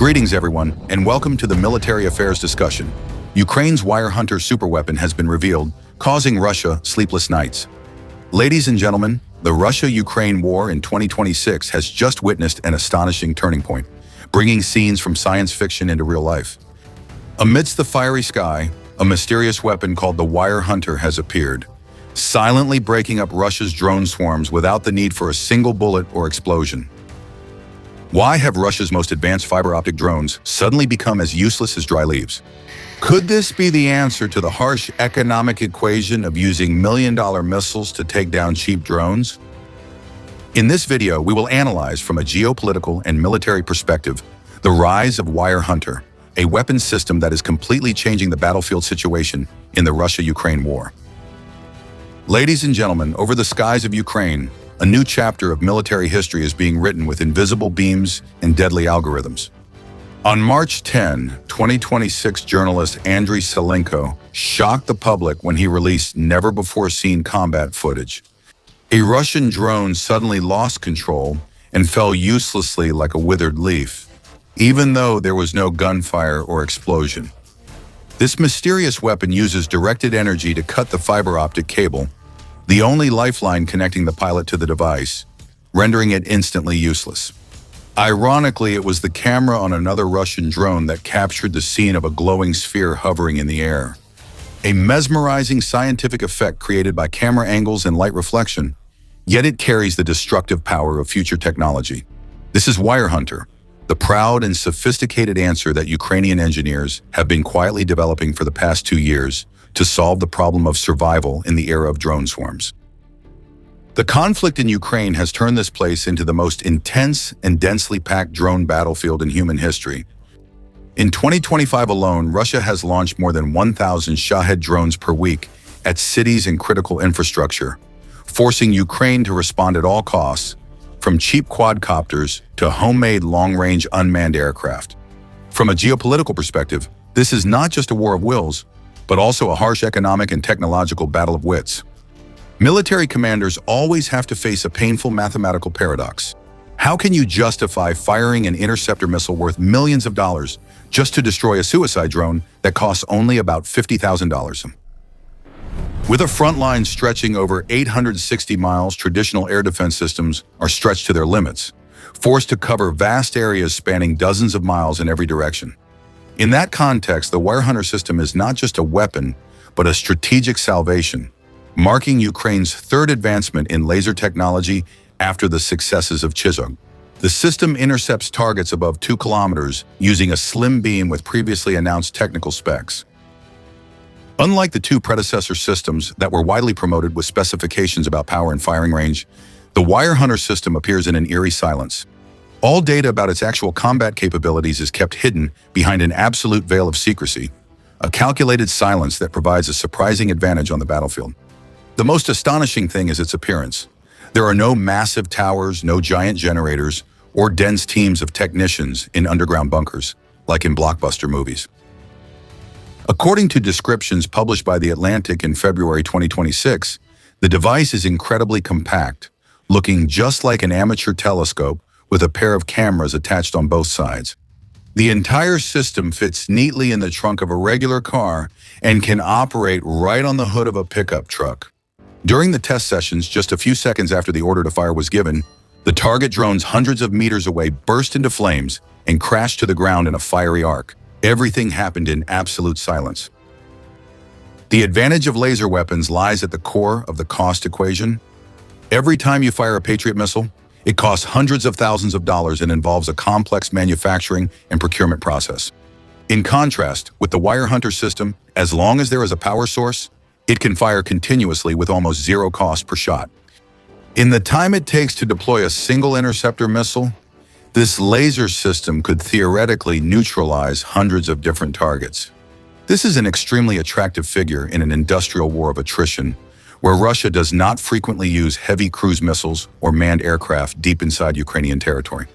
Greetings everyone, and welcome to the Military Affairs discussion. Ukraine's wire hunter superweapon has been revealed, causing Russia sleepless nights. Ladies and gentlemen, the Russia-Ukraine war in 2026 has just witnessed an astonishing turning point, bringing scenes from science fiction into real life. Amidst the fiery sky, a mysterious weapon called the wire hunter has appeared, silently breaking up Russia's drone swarms without the need for a single bullet or explosion. Why have Russia's most advanced fiber-optic drones suddenly become as useless as dry leaves? Could this be the answer to the harsh economic equation of using million-dollar missiles to take down cheap drones? In this video, we will analyze from a geopolitical and military perspective the rise of Wire Hunter, a weapons system that is completely changing the battlefield situation in the Russia-Ukraine war. Ladies and gentlemen, over the skies of Ukraine, a new chapter of military history is being written with invisible beams and deadly algorithms. On March 10, 2026, journalist Andriy Salenko shocked the public when he released never-before-seen combat footage. A Russian drone suddenly lost control and fell uselessly like a withered leaf, even though there was no gunfire or explosion. This mysterious weapon uses directed energy to cut the fiber-optic cable, the only lifeline connecting the pilot to the device, rendering it instantly useless. Ironically, it was the camera on another Russian drone that captured the scene of a glowing sphere hovering in the air. A mesmerizing scientific effect created by camera angles and light reflection, yet it carries the destructive power of future technology. This is Wire Hunter, the proud and sophisticated answer that Ukrainian engineers have been quietly developing for the past 2 years to solve the problem of survival in the era of drone swarms. The conflict in Ukraine has turned this place into the most intense and densely packed drone battlefield in human history. In 2025 alone, Russia has launched more than 1,000 Shahed drones per week at cities and critical infrastructure, forcing Ukraine to respond at all costs, from cheap quadcopters to homemade long-range unmanned aircraft. From a geopolitical perspective, this is not just a war of wills, but also a harsh economic and technological battle of wits. Military commanders always have to face a painful mathematical paradox. How can you justify firing an interceptor missile worth millions of dollars just to destroy a suicide drone that costs only about $50,000? With a front line stretching over 860 miles, traditional air defense systems are stretched to their limits, forced to cover vast areas spanning dozens of miles in every direction. In that context, the Wire Hunter system is not just a weapon, but a strategic salvation, marking Ukraine's third advancement in laser technology after the successes of Chizhug. The system intercepts targets above 2 kilometers using a slim beam with previously announced technical specs. Unlike the 2 predecessor systems that were widely promoted with specifications about power and firing range, the Wire Hunter system appears in an eerie silence. All data about its actual combat capabilities is kept hidden behind an absolute veil of secrecy, a calculated silence that provides a surprising advantage on the battlefield. The most astonishing thing is its appearance. There are no massive towers, no giant generators, or dense teams of technicians in underground bunkers, like in blockbuster movies. According to descriptions published by The Atlantic in February 2026, the device is incredibly compact, looking just like an amateur telescope with a pair of cameras attached on both sides. The entire system fits neatly in the trunk of a regular car and can operate right on the hood of a pickup truck. During the test sessions, just a few seconds after the order to fire was given, the target drones hundreds of meters away burst into flames and crashed to the ground in a fiery arc. Everything happened in absolute silence. The advantage of laser weapons lies at the core of the cost equation. Every time you fire a Patriot missile, it costs hundreds of thousands of dollars and involves a complex manufacturing and procurement process. In contrast, with the Wire Hunter system, as long as there is a power source, it can fire continuously with almost zero cost per shot. In the time it takes to deploy a single interceptor missile, this laser system could theoretically neutralize hundreds of different targets. This is an extremely attractive figure in an industrial war of attrition, where Russia does not frequently use heavy cruise missiles or manned aircraft deep inside Ukrainian territory.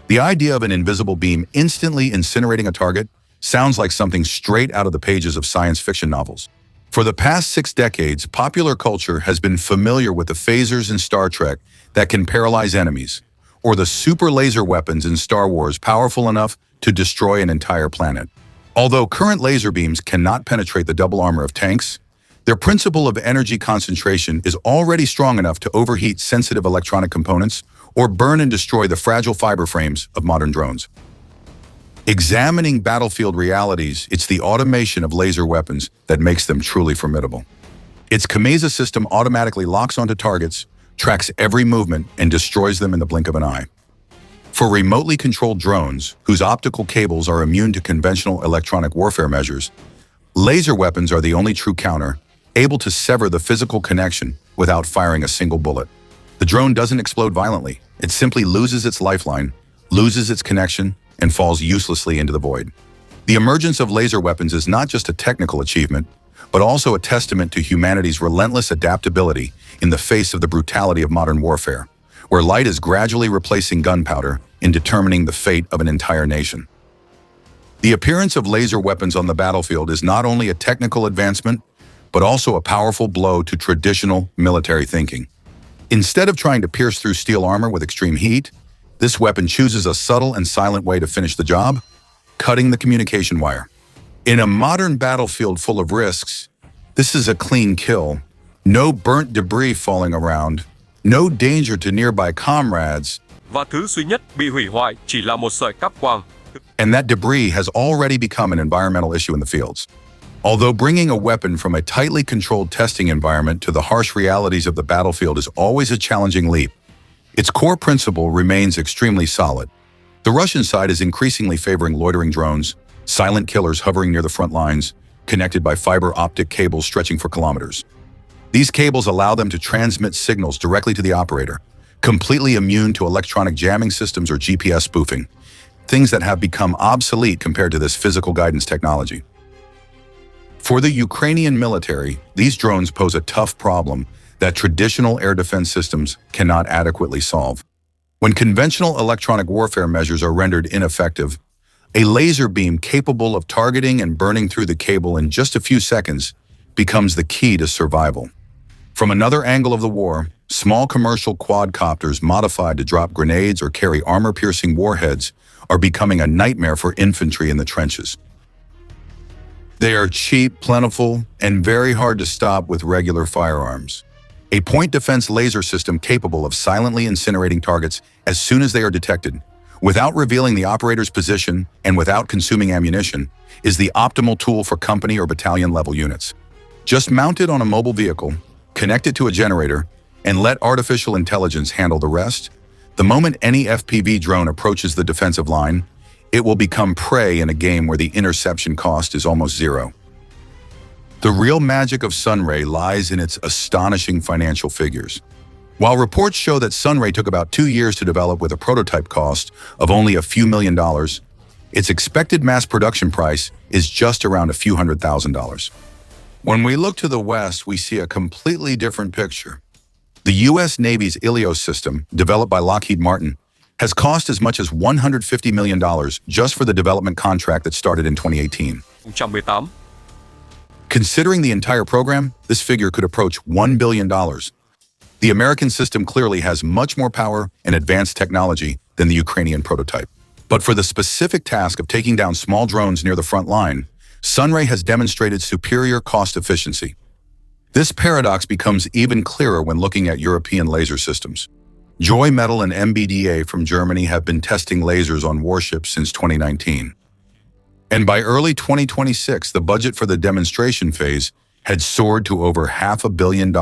The idea of an invisible beam instantly incinerating a target sounds like something straight out of the pages of science fiction novels. For the past 6 decades, popular culture has been familiar with the phasers in Star Trek that can paralyze enemies, or the super laser weapons in Star Wars powerful enough to destroy an entire planet. Although current laser beams cannot penetrate the double armor of tanks, their principle of energy concentration is already strong enough to overheat sensitive electronic components or burn and destroy the fragile fiber frames of modern drones. Examining battlefield realities, it's the automation of laser weapons that makes them truly formidable. Its Kameza system automatically locks onto targets, tracks every movement, and destroys them in the blink of an eye. For remotely controlled drones, whose optical cables are immune to conventional electronic warfare measures, laser weapons are the only true counter, able to sever the physical connection without firing a single bullet. The drone doesn't explode violently. It simply loses its lifeline, loses its connection, and falls uselessly into the void. The emergence of laser weapons is not just a technical achievement, but also a testament to humanity's relentless adaptability in the face of the brutality of modern warfare, where light is gradually replacing gunpowder in determining the fate of an entire nation. The appearance of laser weapons on the battlefield is not only a technical advancement, but also a powerful blow to traditional military thinking. Instead of trying to pierce through steel armor with extreme heat, this weapon chooses a subtle and silent way to finish the job, cutting the communication wire. In a modern battlefield full of risks, this is a clean kill. No burnt debris falling around, no danger to nearby comrades, Và thứ duy nhất bị hủy hoại chỉ là một sợi cáp quang. And that debris has already become an environmental issue in the fields. Although bringing a weapon from a tightly controlled testing environment to the harsh realities of the battlefield is always a challenging leap, its core principle remains extremely solid. The Russian side is increasingly favoring loitering drones, silent killers hovering near the front lines, connected by fiber-optic cables stretching for kilometers. These cables allow them to transmit signals directly to the operator, completely immune to electronic jamming systems or GPS spoofing, things that have become obsolete compared to this physical guidance technology. For the Ukrainian military, these drones pose a tough problem that traditional air defense systems cannot adequately solve. When conventional electronic warfare measures are rendered ineffective, a laser beam capable of targeting and burning through the cable in just a few seconds becomes the key to survival. From another angle of the war, small commercial quadcopters modified to drop grenades or carry armor-piercing warheads are becoming a nightmare for infantry in the trenches. They are cheap, plentiful, and very hard to stop with regular firearms. A point defense laser system capable of silently incinerating targets as soon as they are detected, without revealing the operator's position and without consuming ammunition, is the optimal tool for company or battalion-level units. Just mount it on a mobile vehicle, connect it to a generator, and let artificial intelligence handle the rest. The moment any FPV drone approaches the defensive line, it will become prey in a game where the interception cost is almost zero. The real magic of Sunray lies in its astonishing financial figures. While reports show that Sunray took about 2 years to develop with a prototype cost of only a few $1,000,000, its expected mass production price is just around a few $100,000. When we look to the West, we see a completely different picture. The U.S. Navy's Ilios system, developed by Lockheed Martin, has cost as much as $150 million just for the development contract that started in 2018. 2018. Considering the entire program, this figure could approach $1 billion. The American system clearly has much more power and advanced technology than the Ukrainian prototype. But for the specific task of taking down small drones near the front line, Sunray has demonstrated superior cost efficiency. This paradox becomes even clearer when looking at European laser systems. Joy Metal and MBDA from Germany have been testing lasers on warships since 2019. And by early 2026, the budget for the demonstration phase had soared to over $500 million,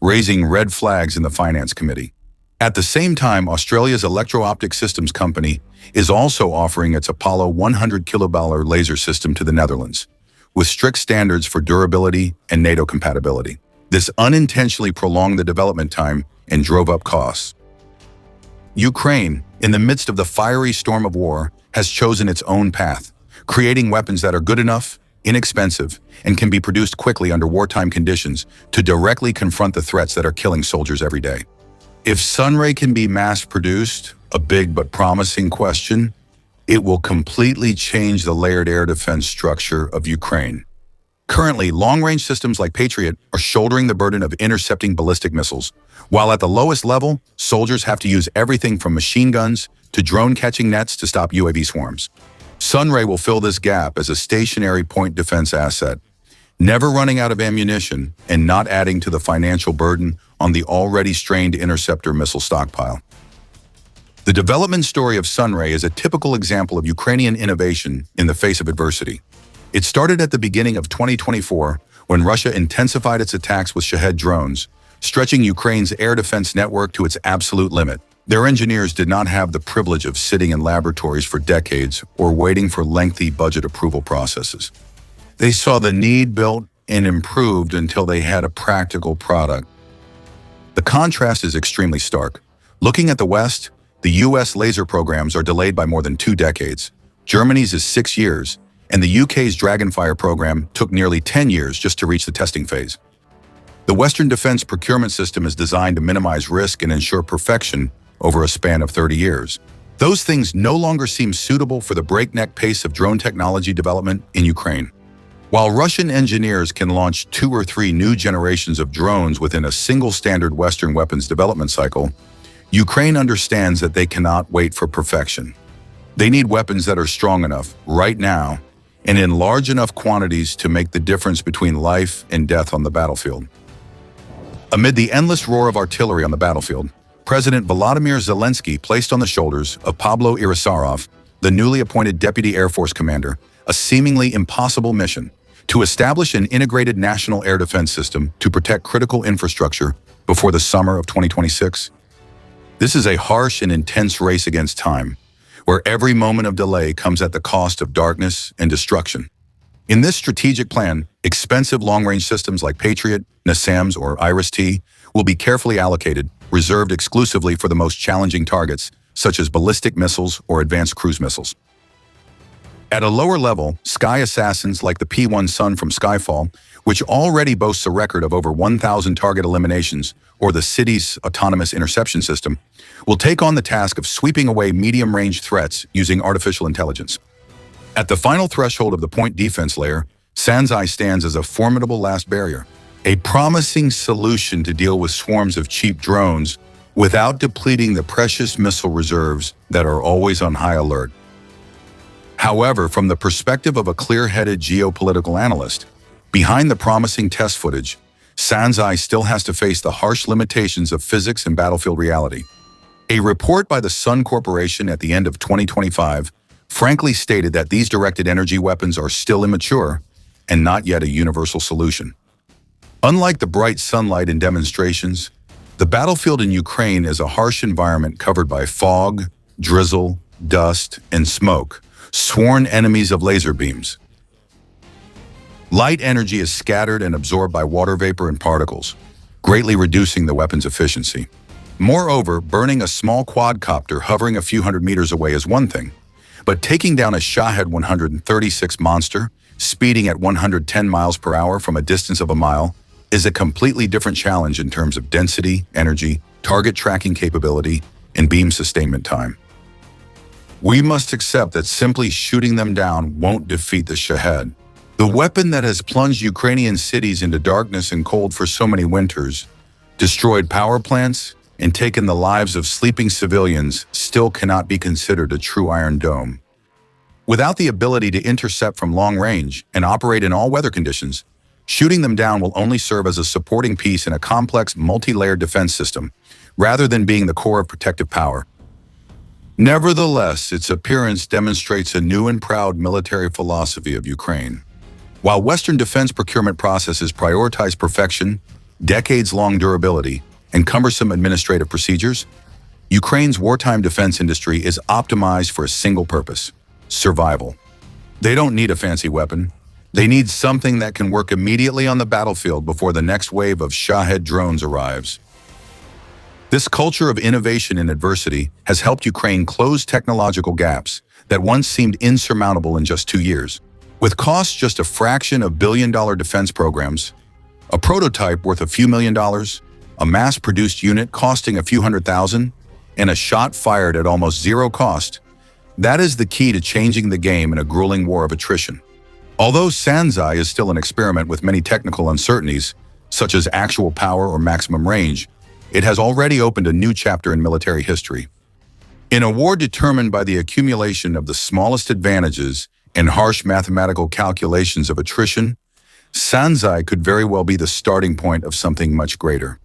raising red flags in the Finance Committee. At the same time, Australia's electro-optic systems company is also offering its Apollo 100 kilobar laser system to the Netherlands, with strict standards for durability and NATO compatibility. This unintentionally prolonged the development time and drove up costs. Ukraine, in the midst of the fiery storm of war, has chosen its own path, creating weapons that are good enough, inexpensive, and can be produced quickly under wartime conditions to directly confront the threats that are killing soldiers every day. If Sunray can be mass-produced, a big but promising question, it will completely change the layered air defense structure of Ukraine. Currently, long-range systems like Patriot are shouldering the burden of intercepting ballistic missiles, while at the lowest level, soldiers have to use everything from machine guns to drone-catching nets to stop UAV swarms. Sunray will fill this gap as a stationary point defense asset, never running out of ammunition and not adding to the financial burden on the already strained interceptor missile stockpile. The development story of Sunray is a typical example of Ukrainian innovation in the face of adversity. It started at the beginning of 2024 when Russia intensified its attacks with Shahed drones, stretching Ukraine's air defense network to its absolute limit. Their engineers did not have the privilege of sitting in laboratories for decades or waiting for lengthy budget approval processes. They saw the need built and improved until they had a practical product. The contrast is extremely stark. Looking at the West, the US laser programs are delayed by more than 2 decades. Germany's is 6 years, and the UK's Dragonfire program took nearly 10 years just to reach the testing phase. The Western defense procurement system is designed to minimize risk and ensure perfection over a span of 30 years. Those things no longer seem suitable for the breakneck pace of drone technology development in Ukraine. While Russian engineers can launch 2 or 3 new generations of drones within a single standard Western weapons development cycle, Ukraine understands that they cannot wait for perfection. They need weapons that are strong enough, right now, and in large enough quantities to make the difference between life and death on the battlefield. Amid the endless roar of artillery on the battlefield, President Volodymyr Zelensky placed on the shoulders of Pavlo Irasarov, the newly appointed Deputy Air Force Commander, a seemingly impossible mission to establish an integrated national air defense system to protect critical infrastructure before the summer of 2026. This is a harsh and intense race against time, where every moment of delay comes at the cost of darkness and destruction. In this strategic plan, expensive long-range systems like Patriot, NASAMS, or IRIS-T will be carefully allocated, reserved exclusively for the most challenging targets, such as ballistic missiles or advanced cruise missiles. At a lower level, sky assassins like the P-1 Sun from Skyfall, which already boasts a record of over 1,000 target eliminations, or the city's autonomous interception system, will take on the task of sweeping away medium-range threats using artificial intelligence. At the final threshold of the point defense layer, Sunray stands as a formidable last barrier, a promising solution to deal with swarms of cheap drones without depleting the precious missile reserves that are always on high alert. However, from the perspective of a clear-headed geopolitical analyst, behind the promising test footage, Sunray still has to face the harsh limitations of physics and battlefield reality. A report by the Sun Corporation at the end of 2025 frankly stated that these directed energy weapons are still immature and not yet a universal solution. Unlike the bright sunlight in demonstrations, the battlefield in Ukraine is a harsh environment covered by fog, drizzle, dust, and smoke, sworn enemies of laser beams. Light energy is scattered and absorbed by water vapor and particles, greatly reducing the weapon's efficiency. Moreover, burning a small quadcopter hovering a few hundred meters away is one thing, but taking down a Shahed 136 monster, speeding at 110 miles per hour from a distance of a mile, is a completely different challenge in terms of density, energy, target tracking capability, and beam sustainment time. We must accept that simply shooting them down won't defeat the Shahed. The weapon that has plunged Ukrainian cities into darkness and cold for so many winters, destroyed power plants, and taken the lives of sleeping civilians still cannot be considered a true Iron Dome. Without the ability to intercept from long range and operate in all weather conditions, shooting them down will only serve as a supporting piece in a complex, multi-layered defense system, rather than being the core of protective power. Nevertheless, its appearance demonstrates a new and proud military philosophy of Ukraine. While Western defense procurement processes prioritize perfection, decades-long durability, and cumbersome administrative procedures, Ukraine's wartime defense industry is optimized for a single purpose: survival. They don't need a fancy weapon. They need something that can work immediately on the battlefield before the next wave of Shahed drones arrives. This culture of innovation in adversity has helped Ukraine close technological gaps that once seemed insurmountable in just 2 years. With costs just a fraction of billion-dollar defense programs, a prototype worth a few $1,000,000, a mass-produced unit costing a few $100,000, and a shot fired at almost zero cost, that is the key to changing the game in a grueling war of attrition. Although Sunray is still an experiment with many technical uncertainties, such as actual power or maximum range, it has already opened a new chapter in military history. In a war determined by the accumulation of the smallest advantages and harsh mathematical calculations of attrition, Sunray could very well be the starting point of something much greater.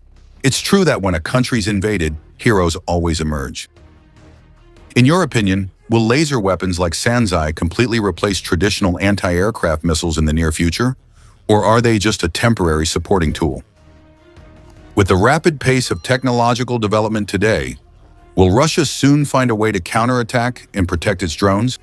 It's true that when a country's invaded, heroes always emerge. In your opinion, will laser weapons like Sunray completely replace traditional anti-aircraft missiles in the near future? Or are they just a temporary supporting tool? With the rapid pace of technological development today, will Russia soon find a way to counterattack and protect its drones?